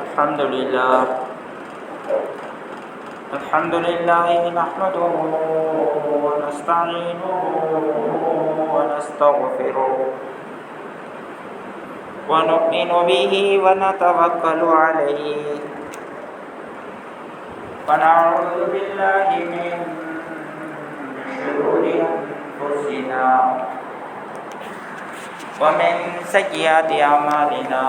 الحمد لله نحمده ونستعينه ونستغفره ونؤمن به ونتوكل عليه ونعوذ بالله من شرور أنفسنا ومن سيئات أعمالنا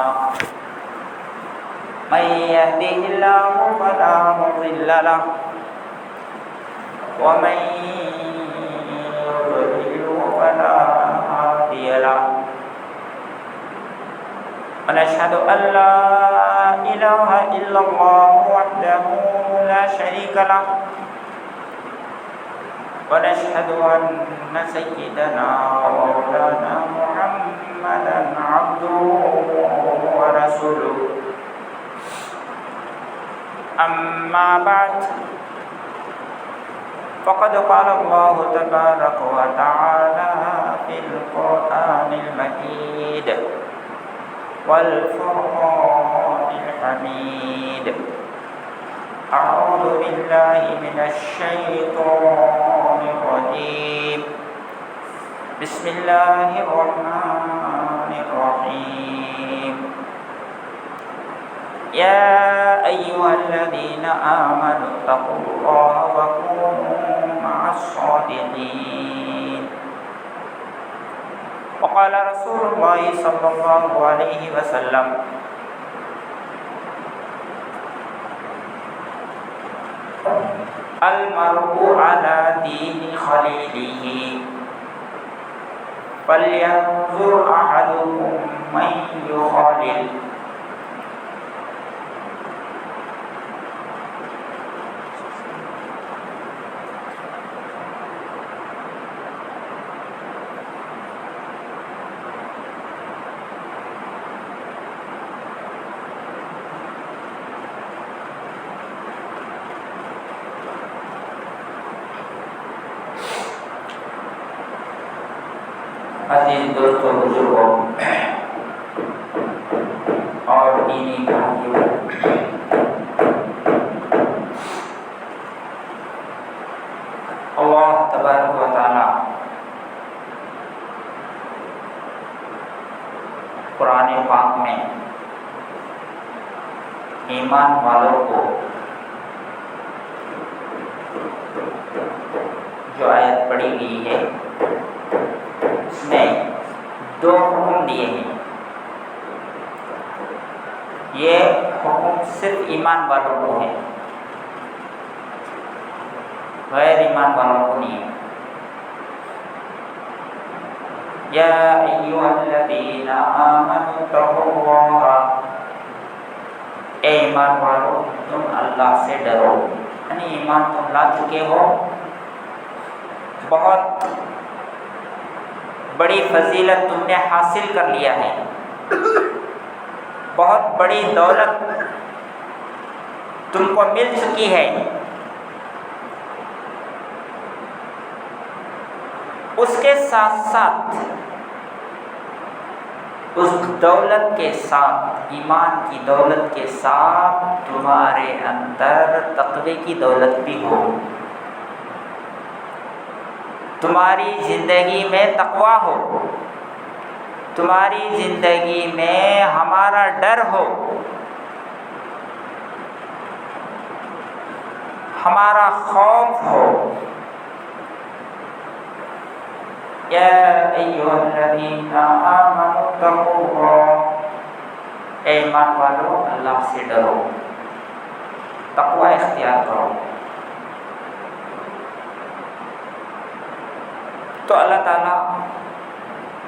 من يهده الله فلا مضل له ومن يضلل فلا هادي له ونشهد أن لا إله إلا الله وحده لا شريك له ونشهد أن سيدنا ومولانا محمدا عبده ورسوله أما بعد فقد قال الله تبارك وتعالى في القرآن المجيد والفرقان الحميد أعوذ بالله من الشيطان الرجيم بسم الله الرحمن الرحيم يا أيها الذين آمنوا اتقوا الله وكونوا مع الصادقين وقال رسول الله صلى الله عليه وسلم المرء على دين خليله فلينظر أحدكم من يخالل عزیز دوستوں بزرگوں اور دینی بھائیوں، اللہ تبارک و تعالی قرآن پاک میں ایمان والوں کو جو آیت پڑھی گئی ہے اس میں دو حکم دیے ہیں۔ یہ حکم صرف ایمان والوں کو ہے، غیر ایمان والوں کو نہیں ہے۔ یا ایھا الذین آمنوا اتقوا اللہ، اے ایمان والو تم اللہ سے ڈرو، یعنی ایمان تم لا چکے ہو، بہت بڑی فضیلت تم نے حاصل کر لیا ہے، بہت بڑی دولت تم کو مل چکی ہے، اس کے ساتھ ساتھ اس دولت کے ساتھ، ایمان کی دولت کے ساتھ تمہارے اندر تقوی کی دولت بھی ہو، تمہاری زندگی میں تقویٰ ہو، تمہاری زندگی میں ہمارا ڈر ہو، ہمارا خوف ہو۔ یا ایھا الذین آمنوا اتقوا اللہ، اے ایمان والو اللہ سے ڈرو، تقویٰ اختیار کرو۔ تو اللہ تعالیٰ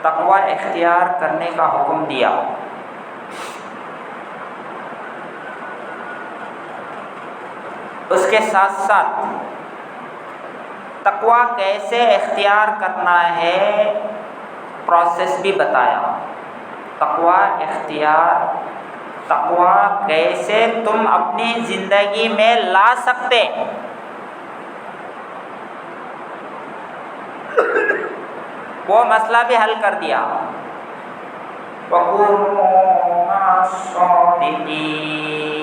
تقویٰ اختیار کرنے کا حکم دیا، اس کے ساتھ ساتھ تقویٰ کیسے اختیار کرنا ہے پروسیس بھی بتایا۔ تقویٰ کیسے تم اپنی زندگی میں لا سکتے، وہ مسئلہ بھی حل کر دیا۔ وَكُونُوا مَعَ الصَّادِقِينَ،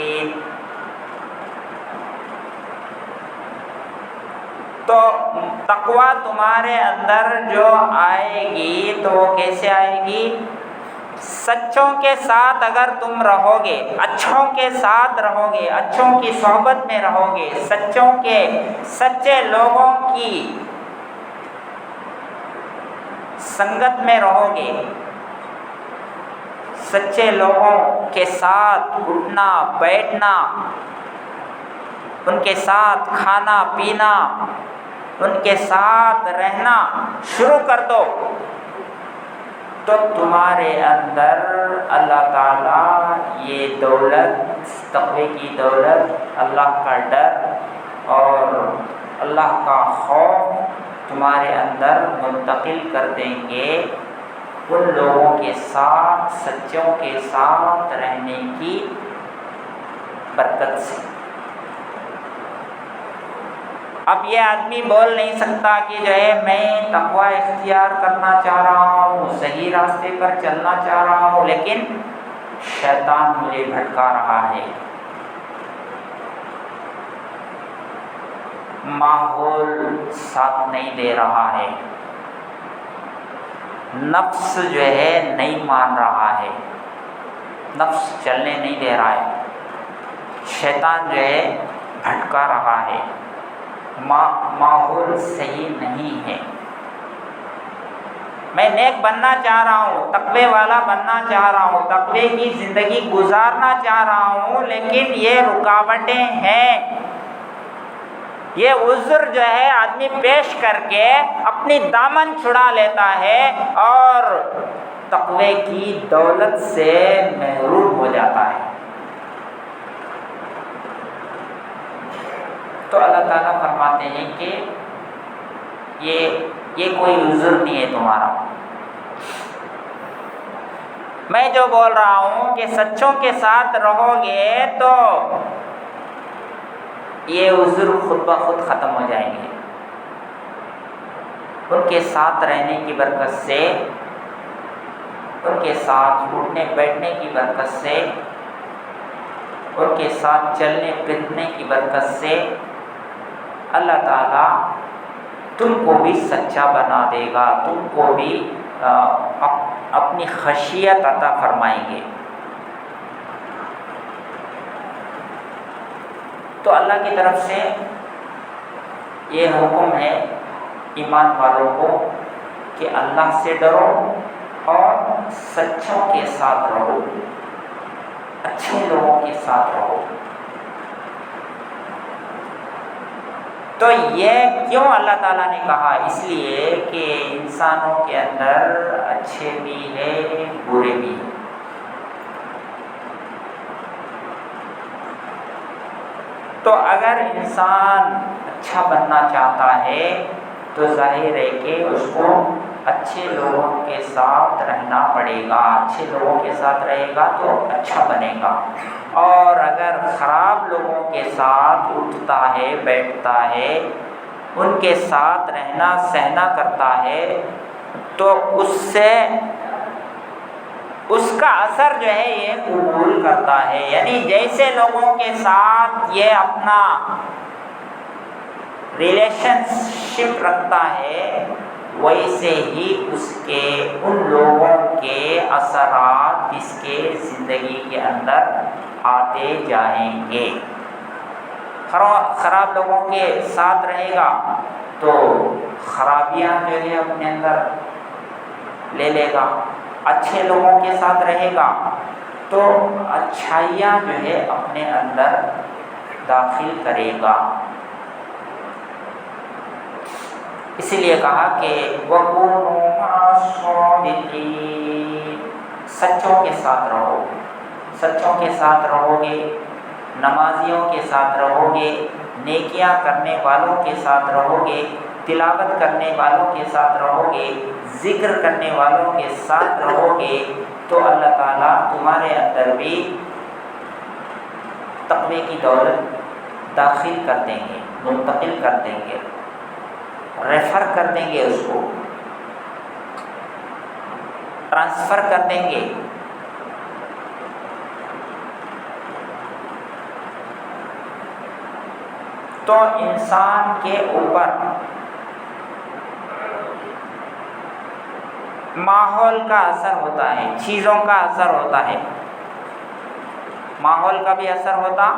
تقوی تمہارے اندر جو آئے گی تو وہ کیسے آئے گی؟ سچوں کے ساتھ اگر تم رہو گے، اچھوں کے ساتھ رہو گے، اچھوں کی صحبت میں رہو گے، سچے لوگوں کی سنگت میں رہو گے، سچے لوگوں کے ساتھ اٹھنا بیٹھنا، ان کے ساتھ کھانا پینا، ان کے ساتھ رہنا شروع کر دو، تو تمہارے اندر اللہ تعالیٰ یہ دولت، تقوی کی دولت، اللہ کا ڈر اور اللہ کا خوف تمہارے اندر منتقل کر دیں گے ان لوگوں کے ساتھ، سچوں کے ساتھ رہنے کی برکت سے۔ اب یہ آدمی بول نہیں سکتا کہ جو ہے میں تقوی اختیار کرنا چاہ رہا ہوں، صحیح راستے پر چلنا چاہ رہا ہوں، لیکن شیطان مجھے بھٹکا رہا ہے، ماحول ساتھ نہیں دے رہا ہے، نفس جو ہے نہیں مان رہا ہے، نفس چلنے نہیں دے رہا ہے، شیطان جو ہے بھٹکا رہا ہے، ماحول صحیح نہیں ہے، میں نیک بننا چاہ رہا ہوں، تقوی والا بننا چاہ رہا ہوں، تقوی کی زندگی گزارنا چاہ رہا ہوں، لیکن یہ رکاوٹیں ہیں، یہ عذر جو ہے آدمی پیش کر کے اپنی دامن چھڑا لیتا ہے اور تقوی کی دولت سے محروم ہو جاتا ہے۔ تو اللہ تعالیٰ فرماتے ہیں کہ یہ کوئی عذر نہیں ہے تمہارا، میں جو بول رہا ہوں کہ سچوں کے ساتھ رہو گے تو یہ عذر خود بخود ختم ہو جائیں گے، ان کے ساتھ رہنے کی برکت سے، ان کے ساتھ اٹھنے بیٹھنے کی برکت سے، ان کے ساتھ چلنے پھرنے کی برکت سے اللہ تعالیٰ تم کو بھی سچا بنا دے گا، تم کو بھی اپنی خشیت عطا فرمائیں گے۔ تو اللہ کی طرف سے یہ حکم ہے ایمان والوں کو کہ اللہ سے ڈرو اور سچوں کے ساتھ رہو، اچھے لوگوں کے ساتھ رہو۔ تو یہ کیوں اللہ تعالیٰ نے کہا؟ اس لیے کہ انسانوں کے اندر اچھے بھی ہیں، برے بھی ہیں۔ تو اگر انسان اچھا بننا چاہتا ہے تو ظاہر ہے کہ اس کو اچھے لوگوں کے ساتھ رہنا پڑے گا، اچھے لوگوں کے ساتھ رہے گا تو اچھا بنے گا، اور اگر خراب لوگوں کے ساتھ اٹھتا ہے بیٹھتا ہے، ان کے ساتھ رہنا سہنا کرتا ہے، تو اس کا اثر جو ہے یہ قبول کرتا ہے، یعنی جیسے لوگوں کے ساتھ یہ اپنا ریلیشن شپ رکھتا ہے، ویسے ہی اس کے ان لوگوں کے اثرات اس کے زندگی کے اندر آتے جائیں گے۔ خراب لوگوں کے ساتھ رہے گا تو خرابیاں جو ہے اپنے اندر لے لے گا، اچھے لوگوں کے ساتھ رہے گا تو اچھائیاں جو ہے اپنے اندر داخل کرے گا۔ اسی لیے کہا کہ وَكُونُوا مَعَ الصَّادِقِينَ، سچوں کے ساتھ رہو، سچوں کے ساتھ رہو گے، نمازیوں کے ساتھ رہو گے، نیکیاں کرنے والوں کے ساتھ رہو گے، تلاوت کرنے والوں کے ساتھ رہو گے، ذکر کرنے والوں کے ساتھ رہو گے، تو اللہ تعالیٰ تمہارے اندر بھی تقوی کی دولت داخل کر دیں گے، منتقل کر دیں گے، ریفر کر دیں گے، اس کو ٹرانسفر کر دیں گے۔ تو انسان کے اوپر ماحول کا اثر ہوتا ہے، چیزوں کا اثر ہوتا ہے، ماحول کا بھی اثر ہوتا،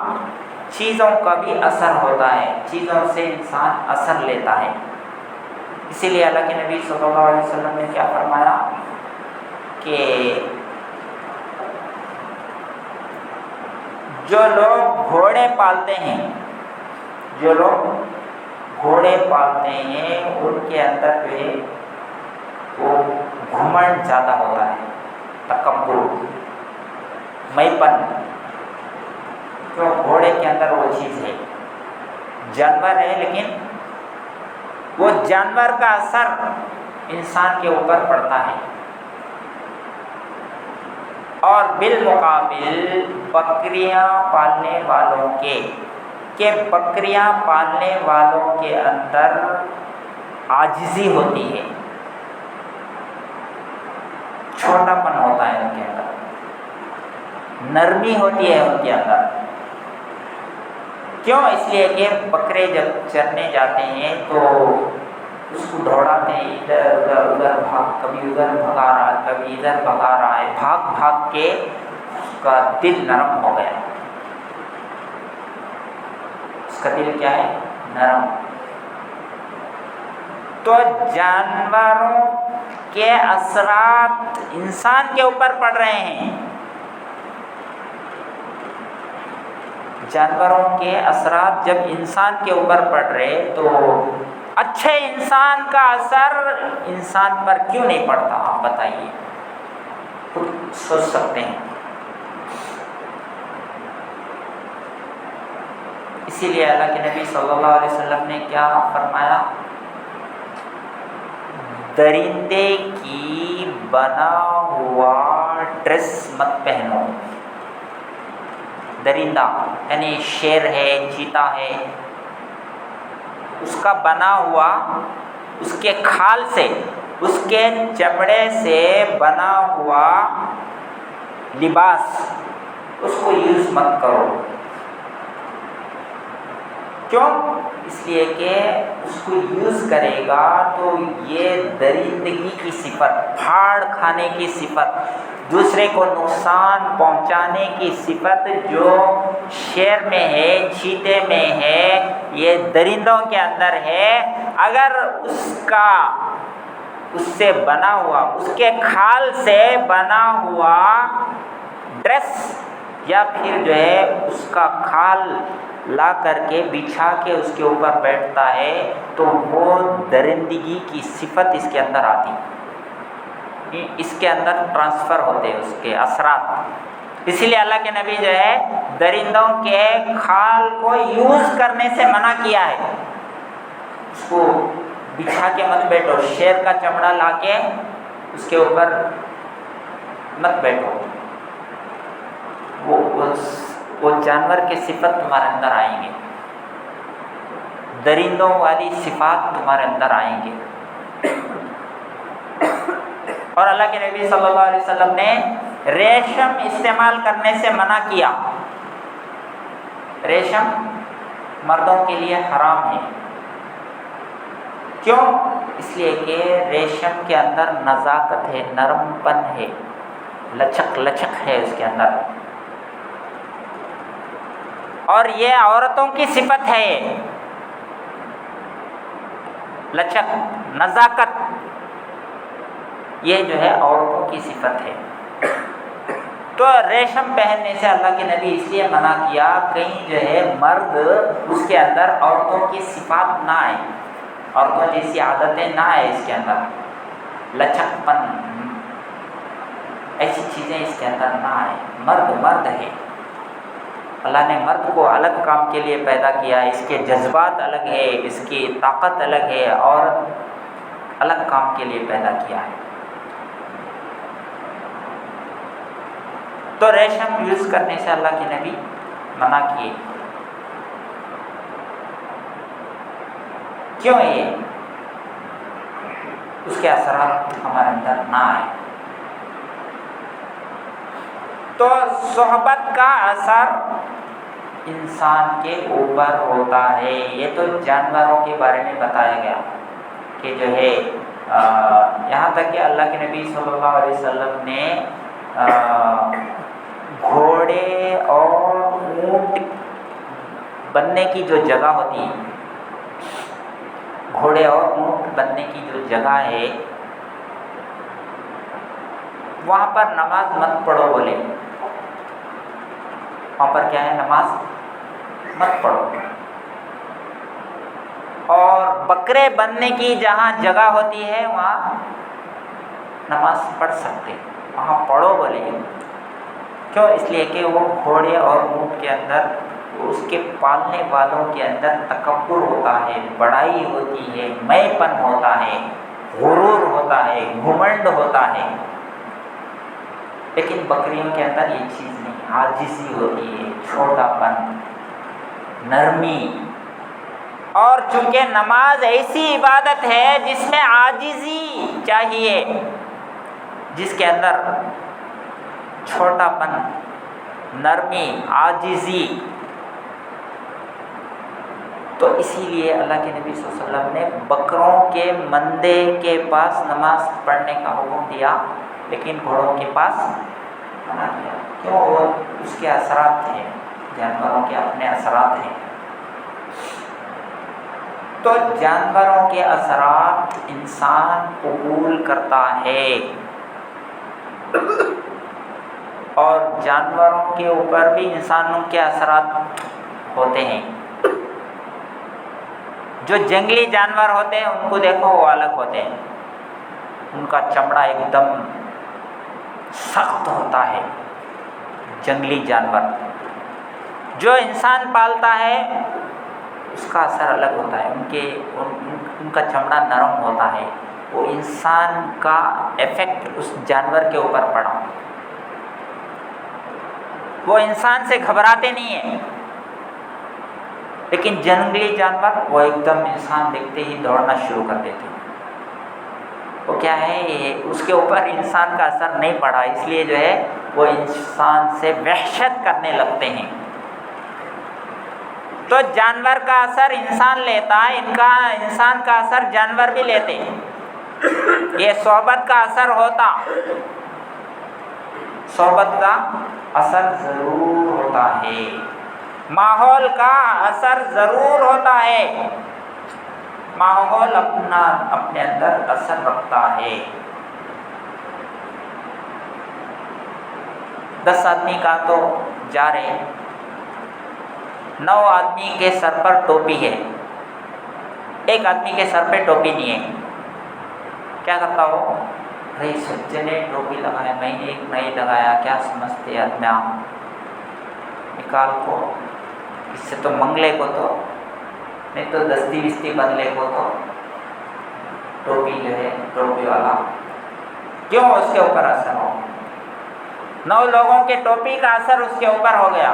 چیزوں کا بھی اثر ہوتا ہے، چیزوں سے انسان اثر لیتا ہے۔ اسی لیے اللہ کے نبی صلی اللہ علیہ وسلم نے کیا فرمایا کہ جو لوگ گھوڑے پالتے ہیں، جو لوگ گھوڑے پالتے ہیں ان کے اندر جو ہے وہ گھمنڈ زیادہ ہوتا ہے، تکبر، میں پن، تو گھوڑے کے اندر وہ چیز ہے، جانور ہے لیکن وہ جانور کا اثر انسان کے اوپر پڑتا ہے۔ اور بالمقابل بکریاں پالنے والوں کے، کہ بکریاں پالنے والوں کے اندر عاجزی ہوتی ہے، چھوٹا پن ہوتا ہے ان کے اندر، نرمی ہوتی ہے ان کے اندر۔ کیوں؟ اس لیے کہ بکرے جب چرنے جاتے ہیں تو اس کو دوڑاتے ہیں، ادھر ادھر ادھر بھاگ، کبھی ادھر بھگا رہا ہے، کبھی ادھر بھگا رہا ہے، بھاگ بھاگ کے اس کا دل نرم ہو گیا، اس کا دل کیا ہے؟ نرم۔ تو جانوروں کے اثرات انسان کے اوپر پڑ رہے ہیں، جانوروں کے اثرات جب انسان کے اوپر پڑ رہے تو اچھے انسان کا اثر انسان پر کیوں نہیں پڑتا؟ آپ بتائیے، خود سوچ سکتے ہیں۔ اسی لیے اللہ کے نبی صلی اللہ علیہ وسلم نے کیا فرمایا؟ درندے کی بنا ہوا ڈریس مت پہنو۔ درندہ یعنی شیر ہے، چیتا ہے، اس کا بنا ہوا، اس کے کھال سے، اس کے چمڑے سے بنا ہوا لباس، اس کو یوز مت کرو۔ کیوں؟ اس لیے کہ اس کو یوز کرے گا تو یہ درندگی کی صفت، پھاڑ کھانے کی صفت، دوسرے کو نقصان پہنچانے کی صفت جو شیر میں ہے، چیتے میں ہے، یہ درندوں کے اندر ہے۔ اگر اس سے بنا ہوا، اس کے کھال سے بنا ہوا ڈریس یا پھر جو ہے اس کا کھال لا کر کے بچھا کے اس کے اوپر بیٹھتا ہے تو وہ درندگی کی صفت اس کے اندر آتی، اس کے اندر ٹرانسفر ہوتے اس کے اثرات۔ اسی لیے اللہ کے نبی جو ہے درندوں کے کھال کو یوز کرنے سے منع کیا ہے، اس کو بچھا کے مت بیٹھو، شیر کا چمڑا لا کے اس کے اوپر مت بیٹھو، وہ جانور کے صفت تمہارے اندر آئیں گے، درندوں والی صفات تمہارے اندر آئیں گے۔ اور اللہ کے نبی صلی اللہ علیہ وسلم نے ریشم استعمال کرنے سے منع کیا، ریشم مردوں کے لیے حرام ہے۔ کیوں؟ اس لیے کہ ریشم کے اندر نزاکت ہے، نرم پن ہے، لچک لچک ہے اس کے اندر، اور یہ عورتوں کی صفت ہے، لچک، نزاکت، یہ جو ہے عورتوں کی صفت ہے۔ تو ریشم پہننے سے اللہ کے نبی اس لیے منع کیا، کہیں جو ہے مرد اس کے اندر عورتوں کی صفات نہ آئے، عورتوں جیسی عادتیں نہ آئے اس کے اندر، لچک پن، ایسی چیزیں اس کے اندر نہ آئے۔ مرد مرد ہے، اللہ نے مرد کو الگ کام کے لیے پیدا کیا ہے، اس کے جذبات الگ ہے، اس کی طاقت الگ ہے، اور الگ کام کے لیے پیدا کیا ہے۔ تو ریشم یوز کرنے سے اللہ کے نبی منع کیے۔ کیوں؟ یہ اس کے اثرات ہمارے اندر نہ آئے۔ تو صحبت کا اثر انسان کے اوپر ہوتا ہے۔ یہ تو جانوروں کے بارے میں بتایا گیا کہ جو ہے یہاں تک کہ اللہ کے نبی صلی اللہ علیہ وسلم نے گھوڑے اور اونٹ بننے کی جو جگہ ہوتی ہے، گھوڑے اور اونٹ بننے کی جو جگہ ہے وہاں پر نماز مت پڑھو بولے، وہاں پر کیا ہے، نماز مت پڑھو. اور بکرے بننے کی جہاں جگہ ہوتی ہے وہاں نماز پڑھ سکتے، وہاں پڑھو بولے. کیوں؟ اس لیے کہ وہ گھوڑے اور اونٹ کے اندر اس کے پالنے والوں کے اندر تکبر ہوتا ہے، بڑائی ہوتی ہے، میں پن ہوتا ہے، غرور ہوتا ہے، گھمنڈ ہوتا ہے. لیکن بکریوں کے اندر یہ چیز نہیں، عاجزی ہوتی ہے، چھوٹا پن، نرمی. اور چونکہ نماز ایسی عبادت ہے جس میں عاجزی چاہیے، جس کے اندر چھوٹا پن، نرمی، عاجزی، تو اسی لیے اللہ کے نبی صلی اللہ علیہ وسلم نے بکروں کے مندے کے پاس نماز پڑھنے کا حکم دیا، لیکن گھوڑوں کے پاس منع کیا. کیوں؟ وہ اس کے اثرات تھے، جانوروں کے اپنے اثرات ہیں. تو جانوروں کے اثرات انسان قبول کرتا ہے، اور جانوروں کے اوپر بھی انسانوں کے اثرات ہوتے ہیں. جو جنگلی جانور ہوتے ہیں ان کو دیکھو، وہ الگ ہوتے ہیں، ان کا چمڑا ایک دم سخت ہوتا ہے. جنگلی جانور جو انسان پالتا ہے اس کا اثر الگ ہوتا ہے، ان کا چمڑا نرم ہوتا ہے. وہ انسان کا ایفیکٹ اس جانور کے اوپر پڑا، وہ انسان سے گھبراتے نہیں ہیں. لیکن جنگلی جانور وہ ایک دم انسان دیکھتے ہی دوڑنا شروع کر دیتے ہیں. وہ کیا ہے، اس کے اوپر انسان کا اثر نہیں پڑا، اس لیے جو ہے وہ انسان سے وحشت کرنے لگتے ہیں. تو جانور کا اثر انسان لیتا ہے، انسان کا اثر جانور بھی لیتے ہیں. یہ صحبت کا اثر ہوتا، صحبت کا اثر ضرور ہوتا ہے، ماحول کا اثر ضرور ہوتا ہے. ماحول اپنے اندر اثر رکھتا ہے. 10 آدمی کا تو جا رہے ہیں، 9 آدمی کے سر پر ٹوپی ہے، ایک آدمی کے سر پہ ٹوپی نہیں ہے. کیا کرتا ہو؟ ارے سچے نے ٹوپی لگایا، میں نے ایک نہیں لگایا، کیا سمجھتے آدمی؟ نکال کو، اس سے تو منگ لے کو، تو نہیں تو دستی وستی بن لے کو. تو ٹوپی جو ہے، ٹوپی والا کیوں اس کے اوپر اثر ہو؟ 9 لوگوں کے ٹوپی کا اثر اس کے اوپر ہو گیا.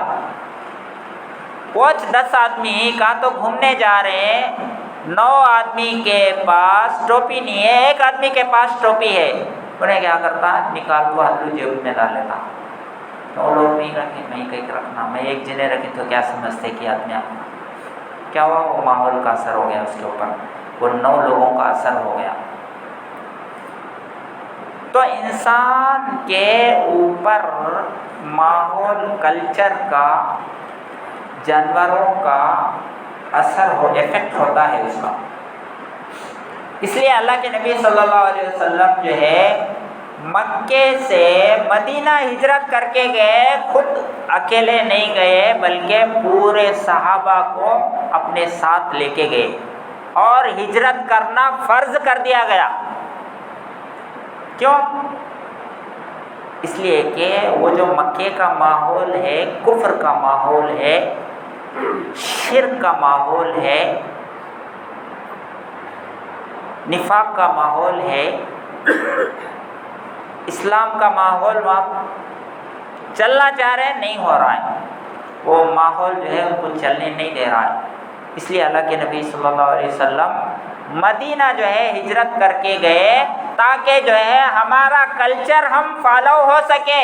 وہ 10 آدمی کا تو گھومنے جا رہے ہیں، 9 آدمی کے پاس ٹوپی نہیں ہے، ایک آدمی کے پاس ٹوپی ہے. انہیں کیا کرتا؟ نکال کو ہاتھوں جیب میں ڈال لیتا. 9 لوگ نہیں رکھے، میں کہیں رکھنا، میں ایک جنے رکھے تو کیا سمجھتے کہ آدمی کیا ہوا؟ وہ ماحول کا اثر ہو گیا اس کے اوپر، وہ 9 لوگوں کا اثر ہو گیا. تو انسان کے اوپر ماحول، کلچر کا، جانوروں کا اثر ایفیکٹ ہوتا ہے اس کا. اس لیے اللہ کے نبی صلی اللہ علیہ وسلم جو ہے مکے سے مدینہ ہجرت کر کے گئے، خود اکیلے نہیں گئے بلکہ پورے صحابہ کو اپنے ساتھ لے کے گئے، اور ہجرت کرنا فرض کر دیا گیا. کیوں؟ اس لیے کہ وہ جو مکے کا ماحول ہے، کفر کا ماحول ہے، شرک کا ماحول ہے، نفاق کا ماحول ہے، اسلام کا ماحول وہاں چلنا چاہ رہے ہیں، نہیں ہو رہا ہے. وہ ماحول جو ہے ان کو چلنے نہیں دے رہا ہے. اس لیے اللہ کے نبی صلی اللہ علیہ وسلم مدینہ جو ہے ہجرت کر کے گئے، تاکہ جو ہے ہمارا کلچر ہم فالو ہو سکے.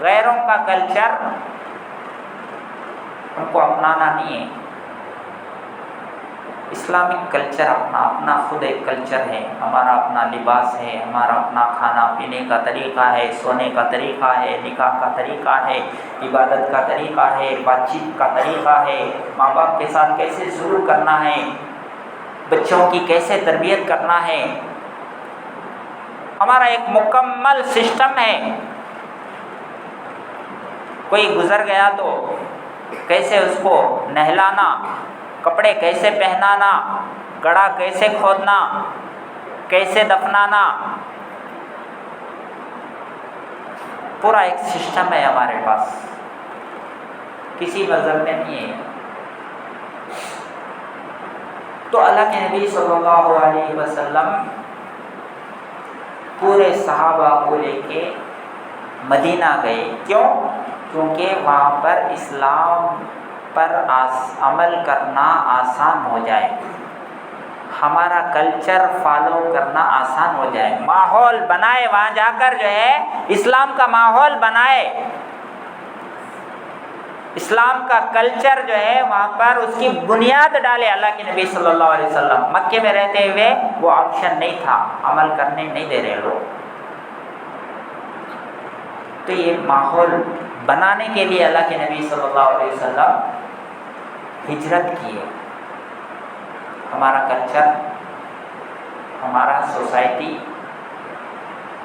غیروں کا کلچر ان کو اپنانا نہیں ہے. اسلامک کلچر اپنا خود ایک کلچر ہے، ہمارا اپنا لباس ہے، ہمارا اپنا کھانا پینے کا طریقہ ہے، سونے کا طریقہ ہے، نکاح کا طریقہ ہے، عبادت کا طریقہ ہے، بات چیت کا طریقہ ہے، ماں باپ کے ساتھ کیسے سلوک کرنا ہے، بچوں کی کیسے تربیت کرنا ہے، ہمارا ایک مکمل سسٹم ہے۔ کوئی گزر گیا تو کیسے اس کو نہلانا، کپڑے کیسے پہنانا، گڑھا کیسے کھودنا، کیسے دفنانا، پورا ایک سسٹم ہے ہمارے پاس، کسی مذہب میں نہیں ہے۔ تو اللہ کے نبی صلی اللہ علیہ وسلم پورے صحابہ کو لے کے مدینہ گئے، کیوں؟ کیونکہ وہاں پر اسلام پر عمل کرنا آسان ہو جائے، ہمارا کلچر فالو کرنا آسان ہو جائے، ماحول بنائے وہاں جا کر جو ہے اسلام کا ماحول بنائے، اسلام کا کلچر جو ہے وہاں پر اس کی بنیاد ڈالے۔ اللہ کے نبی صلی اللہ علیہ وسلم مکے میں رہتے ہوئے وہ آپشن نہیں تھا، عمل کرنے نہیں دے رہے لوگ، تو یہ ماحول بنانے کے لیے اللہ کے نبی صلی اللہ علیہ وسلم ہجرت کیے۔ ہمارا کلچر، ہمارا سوسائٹی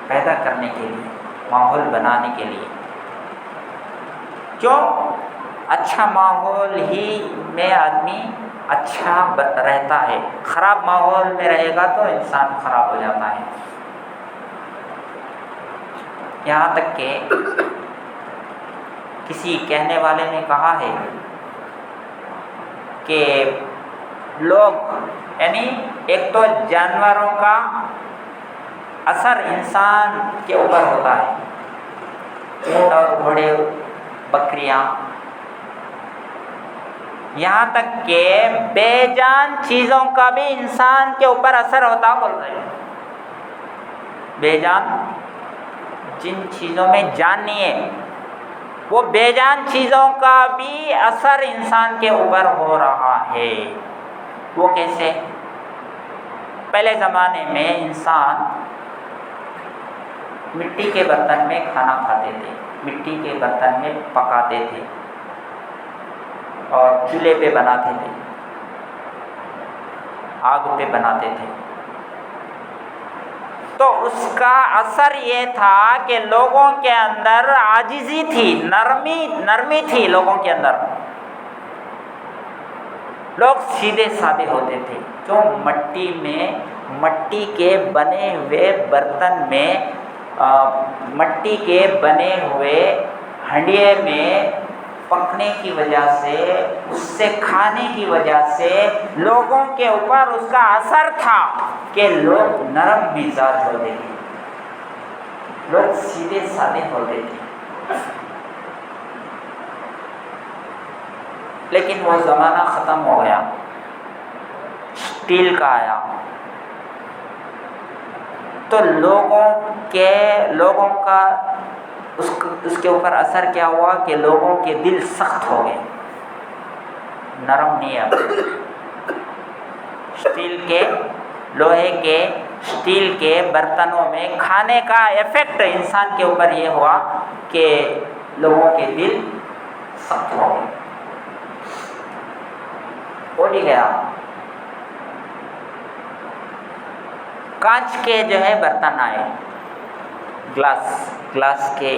پیدا کرنے کے لیے، ماحول بنانے کے لیے، کیوں؟ اچھا ماحول ہی میں آدمی اچھا رہتا ہے، خراب ماحول میں رہے گا تو انسان خراب ہو جاتا ہے۔ یہاں تک کہ کسی کہنے والے نے کہا ہے کہ لوگ، یعنی ایک تو جانوروں کا اثر انسان کے اوپر ہوتا ہے، اونٹ اور گھوڑے، بکریاں، یہاں تک کہ بے جان چیزوں کا بھی انسان کے اوپر اثر ہوتا، بول رہے ہیں بے جان، جن چیزوں میں جان نہیں ہے وہ بے جان چیزوں کا بھی اثر انسان کے اوپر ہو رہا ہے۔ وہ کیسے؟ پہلے زمانے میں انسان مٹی کے برتن میں کھانا کھاتے تھے، مٹی کے برتن میں پکاتے تھے اور چولہے پہ بناتے تھے، آگ پہ بناتے تھے، تو اس کا اثر یہ تھا کہ لوگوں کے اندر عاجزی تھی، نرمی تھی لوگوں کے اندر، لوگ سیدھے سادے ہوتے تھے، جو مٹی کے بنے ہوئے برتن میں، مٹی کے بنے ہوئے ہنڈیے میں پکنے کی وجہ سے، اس سے کھانے کی وجہ سے لوگوں کے اوپر اس کا اثر تھا کہ لوگ نرم مزاج ہوتے تھے، لوگ سیدھے سادے ہوتے تھے۔ لیکن وہ زمانہ ختم ہو گیا، اسٹیل کا آیا، تو لوگوں کا اس کے اوپر اثر کیا ہوا کہ لوگوں کے دل سخت ہو گئے، نرم نہیں اب۔ لوہے کے اسٹیل کے برتنوں میں کھانے کا ایفیکٹ انسان کے اوپر یہ ہوا کہ لوگوں کے دل سخت ہو گئے، ہو نہیں گیا۔ کانچ کے جو ہے برتن آئے، گلاس کے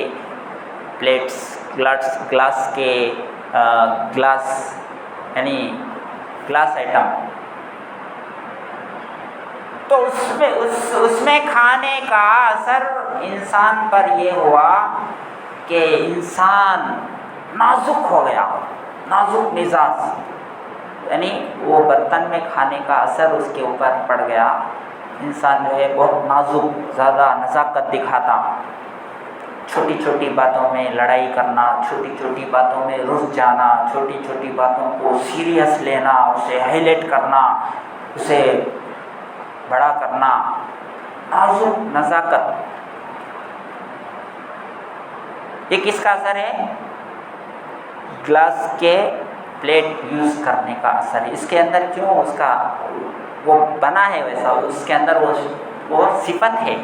پلیٹس، گلاس کے یعنی گلاس آئٹم، تو اس میں کھانے کا اثر انسان پر یہ ہوا کہ انسان نازک ہو گیا، نازک مزاج، یعنی وہ برتن میں کھانے کا اثر اس کے اوپر پڑ گیا، انسان جو ہے بہت نازک، زیادہ نزاکت دکھاتا، چھوٹی چھوٹی باتوں میں لڑائی کرنا، چھوٹی چھوٹی باتوں میں رس جانا، چھوٹی چھوٹی باتوں کو سیریس لینا، اسے ہائی لائٹ کرنا، اسے بڑا کرنا، نازک نزاکت۔ یہ کس کا اثر ہے؟ گلاس کے پلیٹ یوز کرنے کا اثر ہے. اس کے اندر کیوں اس کا وہ بنا ہے ویسا, اس کے اندر وہ صفت ہے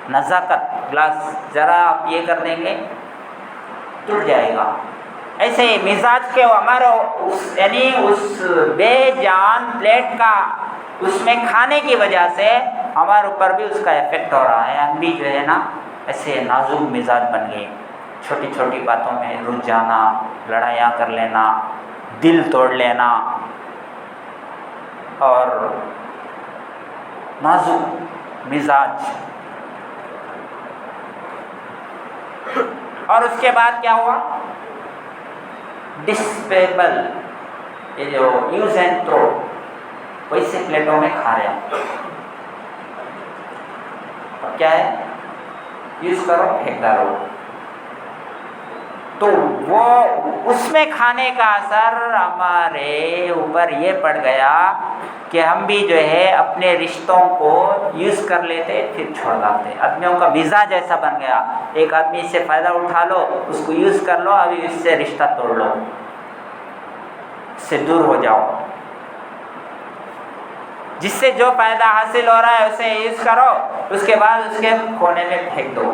نزاکت. گلاس ذرا آپ یہ کر دیں گے ٹوٹ جائے گا. ایسے ہی مزاج کے ہمارا یعنی اس بے جان پلیٹ کا اس میں کھانے کی وجہ سے ہمارے اوپر بھی اس کا افیکٹ ہو رہا ہے. ہم بھی جو ہے نا ایسے نازک مزاج بن گئے, چھوٹی چھوٹی باتوں میں رجھ جانا, لڑائیاں کر لینا, دل توڑ لینا, اور نازک مزاج. اور اس کے بعد کیا ہوا؟ ڈسپیبل, یہ جو یوز اینڈ تھرو, ویسے پلیٹوں میں کھا رہے ہیں. اب کیا ہے؟ یوز کرو پھینک ڈالو. تو وہ اس میں کھانے کا اثر ہمارے اوپر یہ پڑ گیا کہ ہم بھی جو ہے اپنے رشتوں کو یوز کر لیتے پھر چھوڑ ڈالتے. آدمیوں کا مزاج ایسا بن گیا, ایک آدمی سے فائدہ اٹھا لو, اس کو یوز کر لو, ابھی اس سے رشتہ توڑ لو, اس سے دور ہو جاؤ. جس سے جو فائدہ حاصل ہو رہا ہے اسے یوز کرو, اس کے بعد اس کے کونے میں پھینک دو,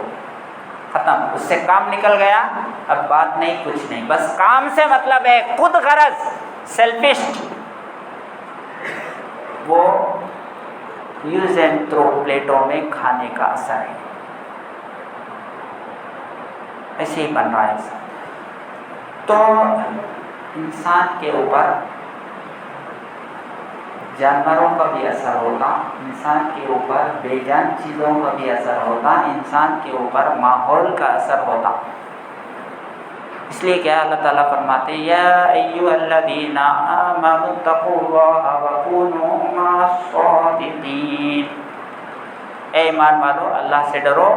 ختم. اس سے کام نکل گیا, اب بات نہیں کچھ نہیں, بس کام سے مطلب ہے, خود غرض, سیلفش. وہ یوز اینڈ تھرو پلیٹوں میں کھانے کا اثر ہے. ایسے ہی بن رہا ہے سب. تو انسان کے اوپر جانوروں کا بھی اثر ہوتا, انسان کے اوپر بے جان چیزوں کا بھی اثر ہوتا, انسان کے اوپر ماحول کا اثر ہوتا. اس لیے کیا اللہ تعالیٰ فرماتے ہیں یا ایھا الذین آمنوا اتقوا اللہ وکونوا مع الصادقین. اے ایمان والو, اللہ سے ڈرو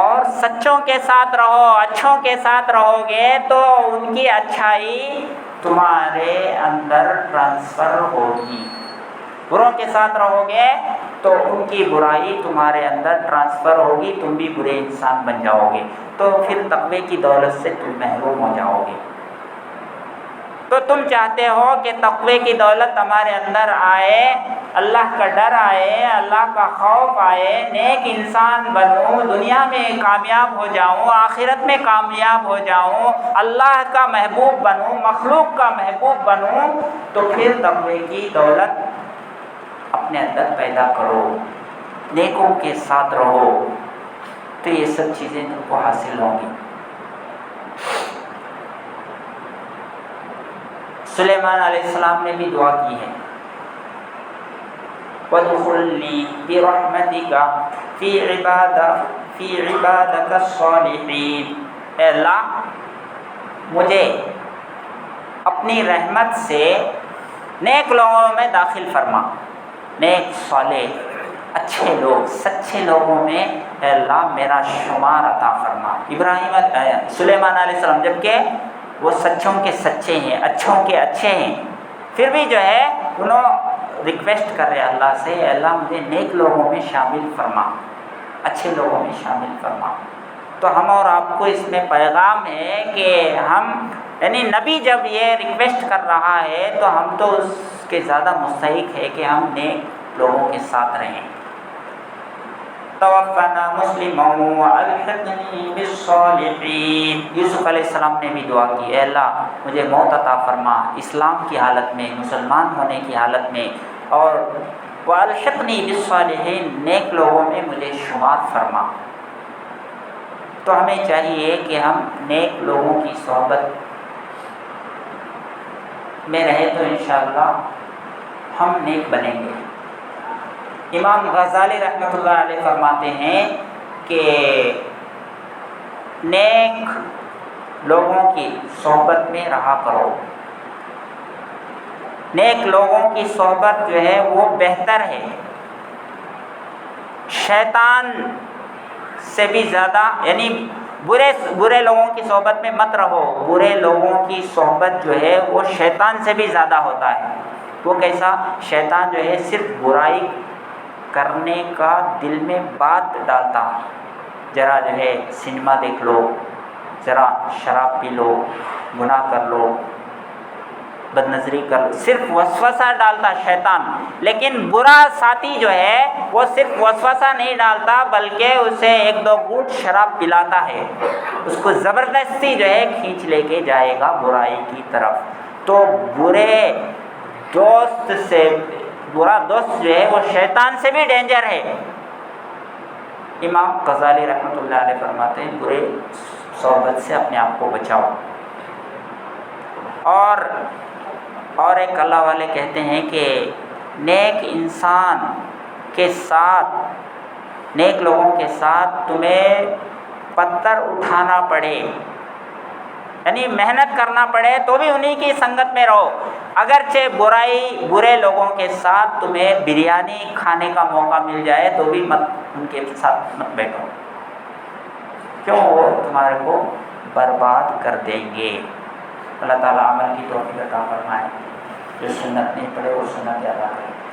اور سچوں کے ساتھ رہو. اچھوں کے ساتھ رہو گے تو ان کی اچھائی تمہارے اندر ٹرانسفر ہوگی. بروں کے ساتھ رہو گے تو ان کی برائی تمہارے اندر ٹرانسفر ہوگی, تم بھی برے انسان بن جاؤ گے, تو پھر تقوی کی دولت سے تم محروم ہو جاؤ گے. تو تم چاہتے ہو کہ تقوی کی دولت ہمارے اندر آئے, اللہ کا ڈر آئے, اللہ کا خوف آئے, نیک انسان بنوں, دنیا میں کامیاب ہو جاؤں, آخرت میں کامیاب ہو جاؤں, اللہ کا محبوب بنوں, مخلوق کا محبوب بنوں, تو پھر تقوی کی دولت اپنے اندر پیدا کرو, نیکوں کے ساتھ رہو, تو یہ سب چیزیں تم کو حاصل ہوں گی. سلیمان علیہ السلام نے بھی دعا کی ہے, وَادْخُلْنِي بِرَحْمَتِكَ فِي عِبَادَكَ الصَّالِحِينَ. اے اللہ, مجھے اپنی رحمت سے نیک لوگوں میں داخل فرما. نیک, صالح, اچھے لوگ, سچے لوگوں میں اے اللہ میرا شمار عطا فرما. سلیمان علیہ السلام جبکہ وہ سچوں کے سچے ہیں, اچھوں کے اچھے ہیں, پھر بھی جو ہے انہوں ریکویسٹ کر رہے اللہ سے, اے اللہ مجھے نیک لوگوں میں شامل فرما, اچھے لوگوں میں شامل فرما. تو ہم اور آپ کو اس میں پیغام ہے کہ ہم یعنی نبی جب یہ ریکویسٹ کر رہا ہے تو ہم تو اس کے زیادہ مستحق ہے کہ ہم نیک لوگوں کے ساتھ رہیں. توفنا مسلما والحقنی بالصالحین. یوسف علیہ السلام نے بھی دعا کی, اے اللہ مجھے موت عطا فرما اسلام کی حالت میں, مسلمان ہونے کی حالت میں, اور والحقنی بالصالحین, نیک لوگوں میں مجھے شمار فرما. تو ہمیں چاہیے کہ ہم نیک لوگوں کی صحبت میں رہے تو انشاءاللہ ہم نیک بنیں گے. امام غزالی رحمۃ اللہ علیہ فرماتے ہیں کہ نیک لوگوں کی صحبت میں رہا کرو. نیک لوگوں کی صحبت جو ہے وہ بہتر ہے. شیطان سے بھی زیادہ, یعنی برے لوگوں کی صحبت میں مت رہو. برے لوگوں کی صحبت جو ہے وہ شیطان سے بھی زیادہ ہوتا ہے. وہ کیسا؟ شیطان جو ہے صرف برائی کرنے کا دل میں بات ڈالتا. ذرا جو ہے سنیما دیکھ لو, ذرا شراب پی لو, گناہ کر لو, بد نظری کر لو، صرف وسوسہ ڈالتا شیطان، لیکن برا ساتھی جو ہے وہ صرف وسوسہ نہیں ڈالتا بلکہ اسے ایک دو گھونٹ شراب پلاتا ہے، اس کو زبردستی جو ہے کھینچ لے کے جائے گا برائی کی طرف۔ تو برا دوست جو ہے وہ شیطان سے بھی ڈینجر ہے۔ امام غزالی رحمۃ اللہ علیہ فرماتے ہیں برے صحبت سے اپنے آپ کو بچاؤ۔ اور ایک اللہ والے کہتے ہیں کہ نیک انسان کے ساتھ، نیک لوگوں کے ساتھ تمہیں پتھر اٹھانا پڑے، یعنی محنت کرنا پڑے تو بھی انہی کی سنگت میں رہو، اگرچہ برے لوگوں کے ساتھ تمہیں بریانی کھانے کا موقع مل جائے تو بھی ان کے ساتھ مت بیٹھو، کیوں؟ وہ تمہارے کو برباد کر دیں گے۔ اللہ تعالیٰ عمل کی توفیق عطا فرمائے، جو سنت نہیں پڑے وہ سنت ادا کرے۔